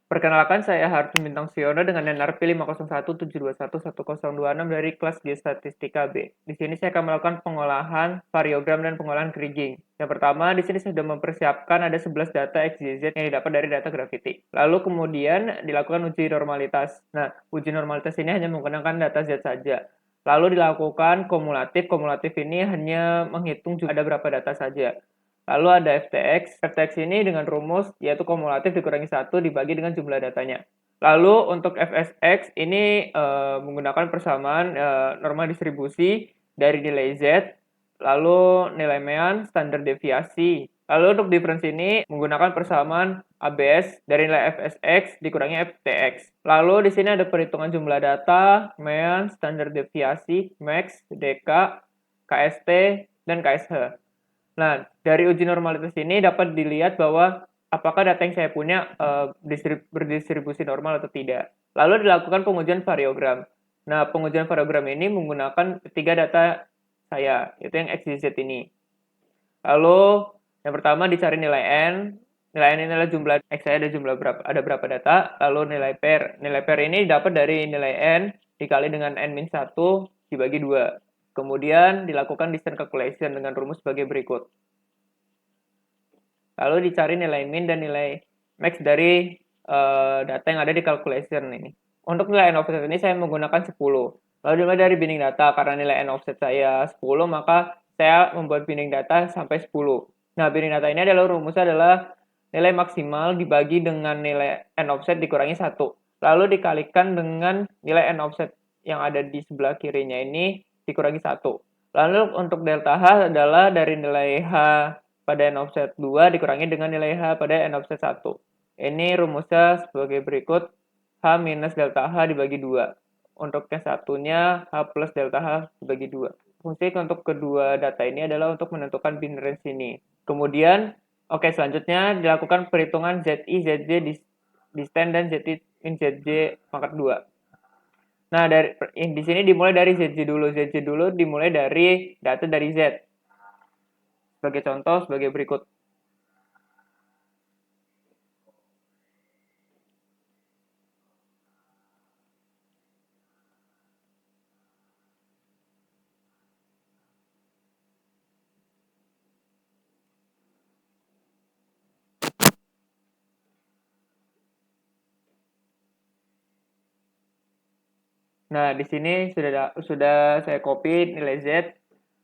Perkenalkan, saya Harvin Bintang Siono dengan NRP 501721126 dari kelas Geostatistika B. Di sini saya akan melakukan pengolahan variogram dan pengolahan kriging. Yang pertama, di sini sudah mempersiapkan ada 11 data XYZ yang didapat dari data gravity. Lalu kemudian dilakukan uji normalitas. Nah, uji normalitas ini hanya menggunakan data Z saja. Lalu dilakukan kumulatif. Kumulatif ini hanya menghitung ada berapa data saja. Lalu ada FTX. FTX ini dengan rumus yaitu kumulatif dikurangi 1 dibagi dengan jumlah datanya. Lalu untuk FSX ini menggunakan persamaan norma distribusi dari nilai Z, lalu nilai mean, standar deviasi. Lalu untuk difference ini menggunakan persamaan ABS dari nilai FSX dikurangi FTX. Lalu di sini ada perhitungan jumlah data, mean, standar deviasi, max, DK, KST, dan KSH. Nah, dari uji normalitas ini dapat dilihat bahwa apakah data yang saya punya berdistribusi normal atau tidak. Lalu dilakukan pengujian variogram. Nah, pengujian variogram ini menggunakan 3 data saya, yaitu yang XYZ ini. Lalu yang pertama dicari nilai N. Nilai N ini adalah jumlah X saya ada berapa data. Lalu nilai pair. Nilai pair ini dapat dari nilai N dikali dengan N-1 dibagi 2. Kemudian dilakukan distance calculation dengan rumus sebagai berikut. Lalu dicari nilai min dan nilai max dari data yang ada di calculation ini. Untuk nilai n offset ini saya menggunakan 10. Lalu dimulai dari binding data, karena nilai n offset saya 10, maka saya membuat binding data sampai 10. Nah, binding data ini adalah rumusnya adalah nilai maksimal dibagi dengan nilai n offset dikurangi 1. Lalu dikalikan dengan nilai n offset yang ada di sebelah kirinya ini dikurangi 1. Lalu untuk delta H adalah dari nilai H pada n offset 2 dikurangi dengan nilai H pada n offset 1. Ini rumusnya sebagai berikut. H minus delta H dibagi 2. Untuk yang satunya H plus delta H dibagi 2. Fungsi untuk kedua data ini adalah untuk menentukan bin range ini. Kemudian, selanjutnya dilakukan perhitungan ZI, ZJ, distance, dan ZI min ZJ pangkat 2. Nah, di sini dimulai dari ZJ dulu. ZJ dulu dimulai dari data dari Z. Sebagai contoh, sebagai berikut. Nah, di sini sudah saya copy nilai Z.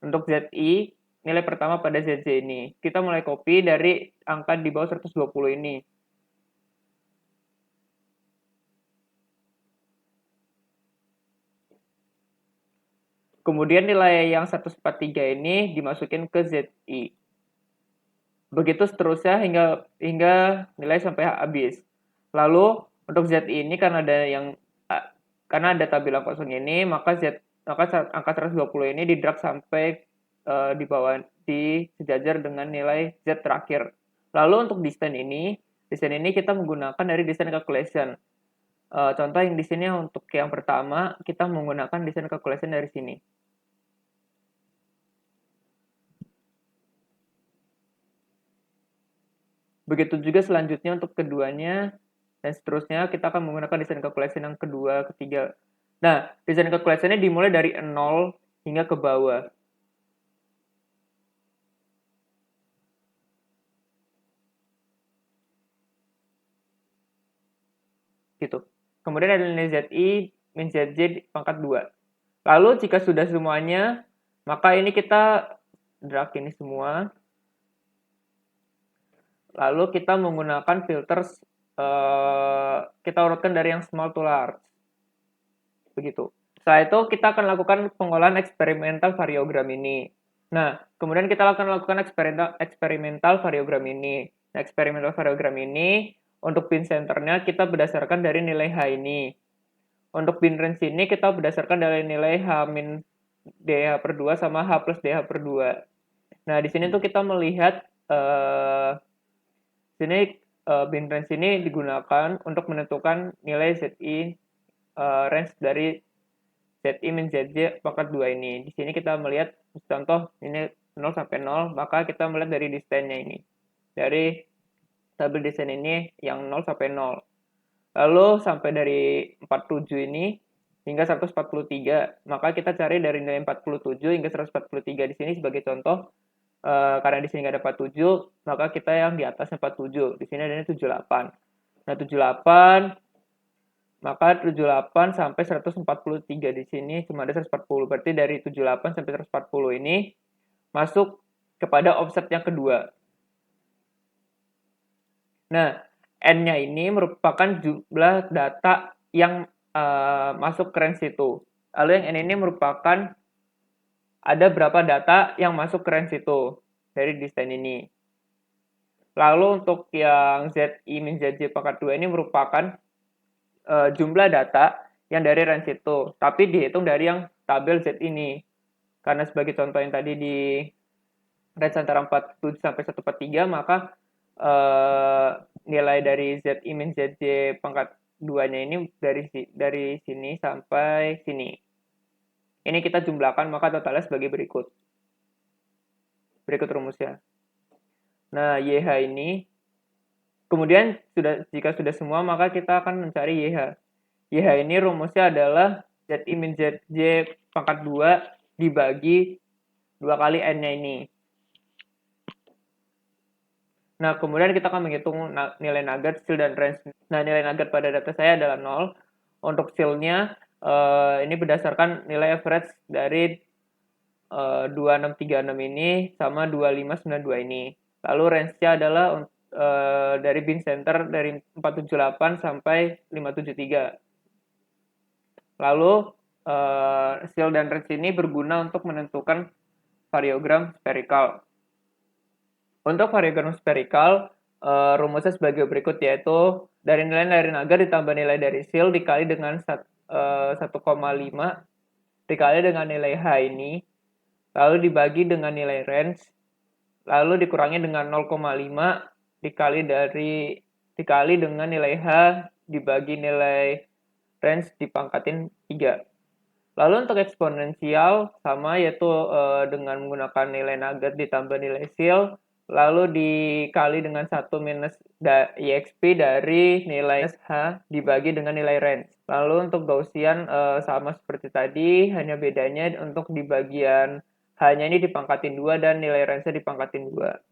Untuk ZI, nilai pertama pada ZJ ini. Kita mulai copy dari angka di bawah 120 ini. Kemudian nilai yang 143 ini dimasukin ke ZI. Begitu seterusnya hingga nilai sampai habis. Lalu untuk ZI ini karena ada tabelan kosong ini, maka angka 120 ini didrag sampai di bawah di sejajar dengan nilai Z terakhir. Lalu untuk distance ini kita menggunakan dari distance calculation. Contoh yang di sini untuk yang pertama kita menggunakan distance calculation dari sini. Begitu juga selanjutnya untuk keduanya dan seterusnya kita akan menggunakan distance calculation yang kedua, ketiga. Nah, distance calculation ini dimulai dari 0 hingga ke bawah. Gitu. Kemudian ada nilai ZI min ZJ pangkat 2. Lalu jika sudah semuanya, maka ini kita drag ini semua. Lalu kita menggunakan filter, kita urutkan dari yang small to large. Begitu. Setelah itu kita akan lakukan pengolahan eksperimental variogram ini. Nah, kemudian kita akan lakukan eksperimental variogram ini. Nah, eksperimental variogram ini untuk bin centernya kita berdasarkan dari nilai H ini. Untuk bin range ini kita berdasarkan dari nilai H min DH per 2 sama H plus DH per 2. Nah, di sini tuh kita melihat bin range ini digunakan untuk menentukan nilai ZI range dari ZI min ZJ pangkat 2 ini. Di sini kita melihat contoh ini 0 sampai 0, maka kita melihat dari distance-nya ini. Dari tabel distance ini yang 0 sampai 0. Lalu sampai dari 47 ini hingga 143, maka kita cari dari nilai 47 hingga 143 di sini sebagai contoh. Karena di sini nggak ada 47, maka kita yang di atas 47. Di sini ada 78. Nah, 78, maka 78 sampai 143 di sini cuma ada 140. Berarti dari 78 sampai 140 ini masuk kepada offset yang kedua. Nah, N-nya ini merupakan jumlah data yang masuk ke range itu. Lalu yang N ini merupakan ada berapa data yang masuk ke range itu dari desain ini. Lalu untuk yang ZI min ZJ pangkat 2 ini merupakan jumlah data yang dari range itu, tapi dihitung dari yang tabel Z ini. Karena sebagai contoh yang tadi di range antara 47 sampai 143, maka nilai dari ZI min ZJ pangkat 2-nya ini dari sini sampai sini. Ini kita jumlahkan, maka totalnya sebagai berikut. Berikut rumusnya. Nah, YH ini, kemudian jika sudah semua, maka kita akan mencari YH. YH ini rumusnya adalah ZI min ZJ pangkat 2 dibagi 2 kali N-nya ini. Nah, kemudian kita akan menghitung nilai nugget, seal, dan range. Nah, nilai nugget pada data saya adalah 0. Untuk seal-nya, ini berdasarkan nilai average dari 2636 ini sama 2592 ini. Lalu range-nya adalah dari bin center dari 478 sampai 573. Lalu seal dan range ini berguna untuk menentukan variogram spherical. Untuk variogram spherical, rumusnya sebagai berikut, yaitu dari nilai nugget ditambah nilai dari seal dikali dengan 1,5 dikali dengan nilai H ini, lalu dibagi dengan nilai range, lalu dikurangi dengan 0,5 dikali dengan nilai H dibagi nilai range dipangkatin 3. Lalu untuk eksponensial sama, yaitu dengan menggunakan nilai nugget ditambah nilai seal, lalu dikali dengan 1 minus IXP dari nilai H dibagi dengan nilai range. Lalu untuk Gaussian sama seperti tadi, hanya bedanya untuk di bagian H-nya ini dipangkatin 2 dan nilai range-nya dipangkatin 2.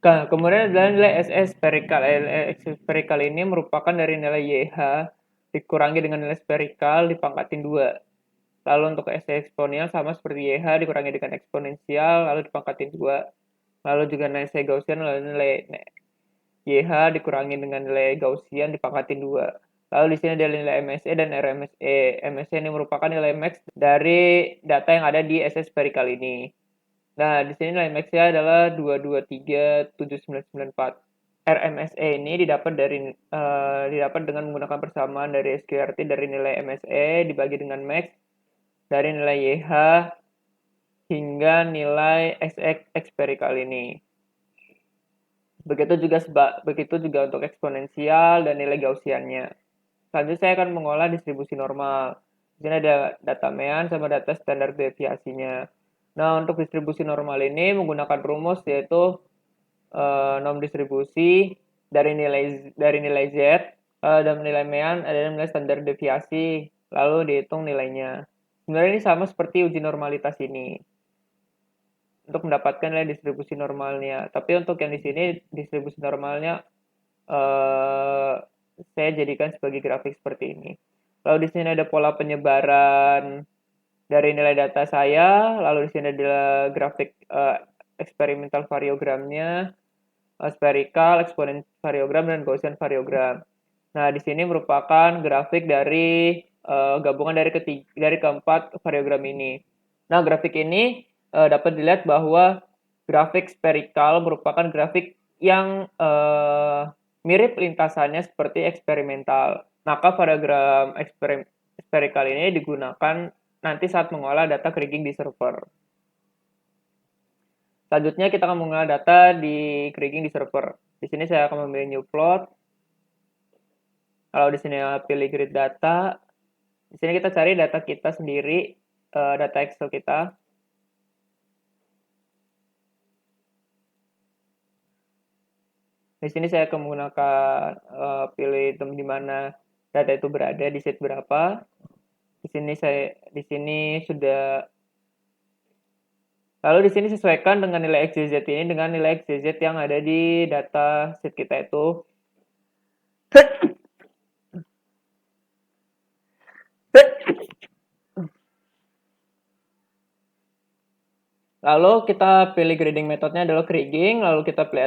Nah, kemudian adalah nilai SS spherical. Spherical ini merupakan dari nilai YH dikurangi dengan nilai spherical dipangkatin 2. Lalu untuk S eksponensial sama seperti YH dikurangi dengan eksponensial lalu dipangkatin 2. Lalu juga nilai Gaussian lalu nilai YH dikurangi dengan nilai Gaussian dipangkatin 2. Lalu di sini ada nilai MSE dan RMSE. MSE ini merupakan nilai max dari data yang ada di SS spherical ini. Nah, di sini nilai max-nya adalah 2237994. RMSE ini didapat dengan menggunakan persamaan dari SQRT dari nilai MSE dibagi dengan max dari nilai YH hingga nilai XX eksperimental ini. Begitu juga untuk eksponensial dan nilai Gaussiannya. Selanjutnya saya akan mengolah distribusi normal. Di sini ada data mean sama data standar deviasinya. Nah, untuk distribusi normal ini menggunakan rumus yaitu norm distribusi dari nilai Z dan nilai mean ada nilai standar deviasi, lalu dihitung nilainya. Sebenarnya ini sama seperti uji normalitas ini untuk mendapatkan nilai distribusi normalnya. Tapi untuk yang di sini distribusi normalnya saya jadikan sebagai grafik seperti ini. Lalu di sini ada pola penyebaran dari nilai data saya, lalu di sini ada grafik eksperimental variogramnya, spherical, eksponen variogram, dan Gaussian variogram. Nah, di sini merupakan grafik dari gabungan dari keempat variogram ini. Nah, grafik ini dapat dilihat bahwa grafik spherical merupakan grafik yang mirip lintasannya seperti eksperimental. Maka variogram spherical ini digunakan nanti saat mengolah data kriging di server. Selanjutnya kita akan mengolah data di kriging di server. Di sini saya akan memilih new plot. Kalau di sini pilih grid data, di sini kita cari data kita sendiri, data Excel kita. Di sini saya akan menggunakan pilih di mana data itu berada di sheet berapa. Di sini sudah. Lalu di sini sesuaikan dengan nilai XYZ ini dengan nilai XYZ yang ada di data sheet kita itu. Lalu kita pilih grading metodenya adalah kriging, lalu pilih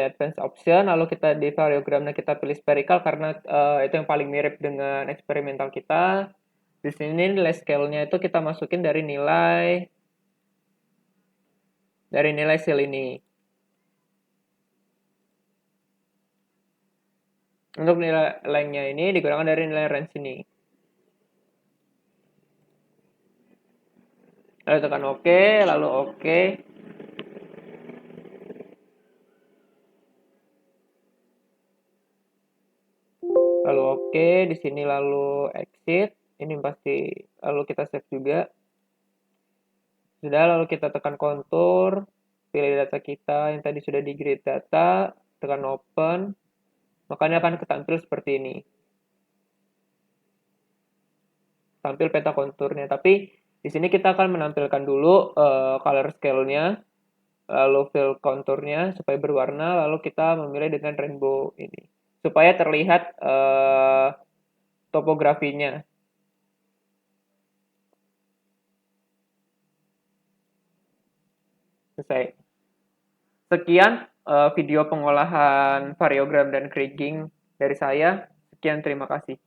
advance option, lalu kita di variogramnya kita pilih spherical karena itu yang paling mirip dengan eksperimental kita. Di sini nilai scale-nya itu kita masukin dari nilai seal ini. Untuk nilai length-nya ini digunakan dari nilai range ini. Lalu tekan OK, lalu OK. Lalu OK, di sini lalu exit. Ini pasti lalu kita save juga. Sudah, lalu kita tekan kontur, pilih data kita yang tadi sudah di grid data, tekan open, makanya akan ketampil seperti ini. Tampil peta konturnya, tapi di sini kita akan menampilkan dulu color scale-nya, lalu fill konturnya supaya berwarna, lalu kita memilih dengan rainbow ini supaya terlihat topografinya. Selesai. Sekian video pengolahan variogram dan kriging dari saya. Sekian, terima kasih.